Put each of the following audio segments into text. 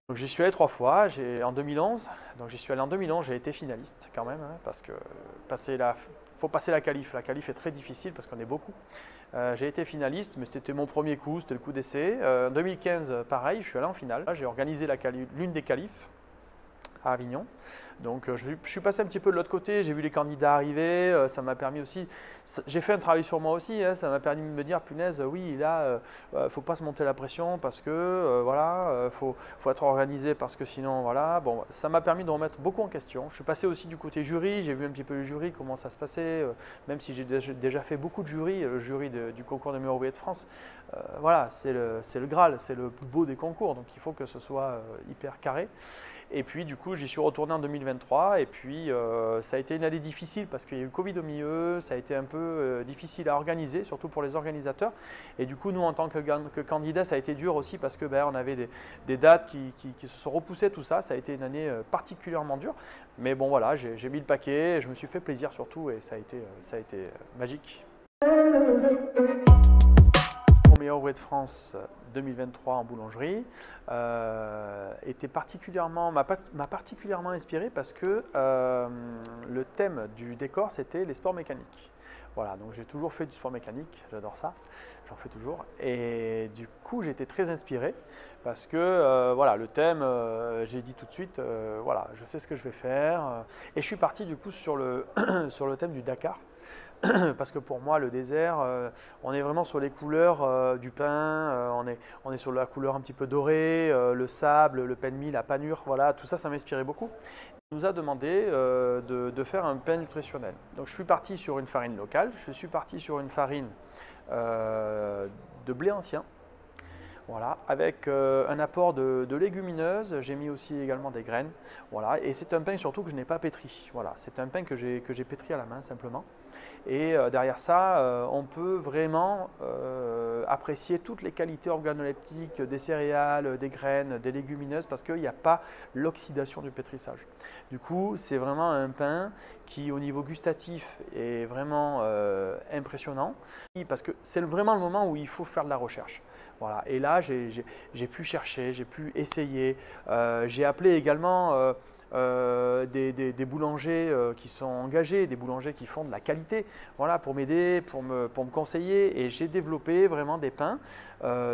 Donc j'y suis allé 3 fois, en 2011, donc j'y suis allé en 2011, j'ai été finaliste quand même, hein, parce que faut passer la qualif est très difficile parce qu'on est beaucoup. J'ai été finaliste, mais c'était mon premier coup, c'était le coup d'essai. En 2015, pareil, je suis allé en finale, j'ai organisé l'une des qualifs à Avignon. Donc je suis passé un petit peu de l'autre côté, j'ai vu les candidats arriver, ça m'a permis aussi, j'ai fait un travail sur moi aussi, hein, ça m'a permis de me dire, punaise, oui, là, faut pas se monter la pression parce que, voilà, faut être organisé parce que sinon, voilà, bon, ça m'a permis de remettre beaucoup en question. Je suis passé aussi du côté jury, j'ai vu un petit peu le jury, comment ça se passait, même si j'ai déjà fait beaucoup de jury, le jury du concours des meilleurs ouvriers de France, voilà, c'est le Graal, c'est le plus beau des concours, donc il faut que ce soit hyper carré. Et puis du coup, j'y suis retourné en 2023 et puis ça a été une année difficile parce qu'il y a eu le Covid au milieu, ça a été un peu difficile à organiser, surtout pour les organisateurs. Et du coup, nous en tant que candidats, ça a été dur aussi parce que on avait des dates qui se sont repoussées, tout ça. Ça a été une année particulièrement dure. Mais bon voilà, j'ai mis le paquet, je me suis fait plaisir surtout et ça a été magique. Meilleur ouvrier de France 2023 en boulangerie m'a particulièrement inspiré parce que le thème du décor c'était les sports mécaniques. Voilà, donc j'ai toujours fait du sport mécanique, j'adore ça, j'en fais toujours. Et du coup, j'ai été très inspiré parce que voilà, le thème, j'ai dit tout de suite, voilà, je sais ce que je vais faire. Et je suis parti du coup sur le, sur le thème du Dakar. Parce que pour moi, le désert, on est vraiment sur les couleurs du pain, on est sur la couleur un petit peu dorée, le sable, le pain de mie, la panure, voilà, tout ça, ça m'inspirait beaucoup. On nous a demandé de faire un pain nutritionnel. Donc je suis parti sur une farine locale, je suis parti sur une farine de blé ancien. Voilà, avec un apport de légumineuses, j'ai mis aussi également des graines. Voilà, et c'est un pain surtout que je n'ai pas pétri. Voilà, c'est un pain que j'ai pétri à la main simplement. Et derrière ça, on peut vraiment apprécier toutes les qualités organoleptiques des céréales, des graines, des légumineuses parce qu'il n'y a pas l'oxydation du pétrissage. Du coup, c'est vraiment un pain qui, au niveau gustatif, est vraiment impressionnant parce que c'est vraiment le moment où il faut faire de la recherche. Voilà. Et là, j'ai pu chercher, j'ai pu essayer. J'ai appelé également des boulangers qui sont engagés, des boulangers qui font de la qualité, voilà, pour m'aider, pour me conseiller. Et j'ai développé vraiment des pains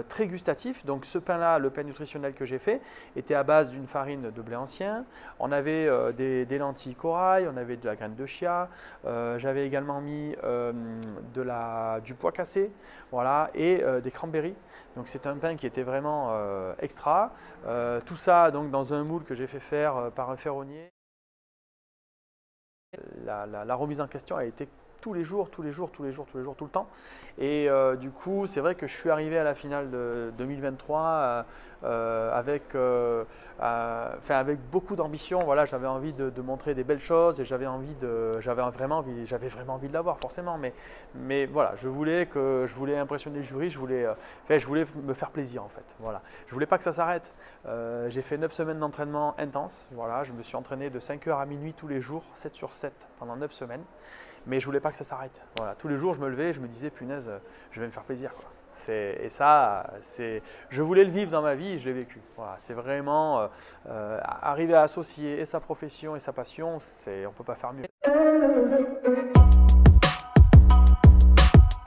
très gustatifs. Donc ce pain-là, le pain nutritionnel que j'ai fait, était à base d'une farine de blé ancien. On avait des lentilles corail, on avait de la graine de chia. J'avais également mis du pois cassé, voilà, et des cranberries. Donc c'est un pain qui était vraiment extra. Tout ça donc dans un moule que j'ai fait faire par un ferronnier. La remise en question a été tous les jours, tout le temps. Et du coup, c'est vrai que je suis arrivé à la finale de 2023 avec beaucoup d'ambition. Voilà, j'avais envie de montrer des belles choses et j'avais vraiment envie de l'avoir forcément. Mais voilà, je voulais impressionner le jury, je voulais me faire plaisir en fait. Voilà, je voulais pas que ça s'arrête. J'ai fait 9 semaines d'entraînement intense. Voilà, je me suis entraîné de 5h à minuit tous les jours, 7 sur 7 pendant 9 semaines. Mais je voulais pas que ça s'arrête. Voilà, tous les jours, je me levais et je me disais, punaise, je vais me faire plaisir, quoi. Et ça, je voulais le vivre dans ma vie et je l'ai vécu. Voilà, c'est vraiment arriver à associer et sa profession et sa passion, on ne peut pas faire mieux.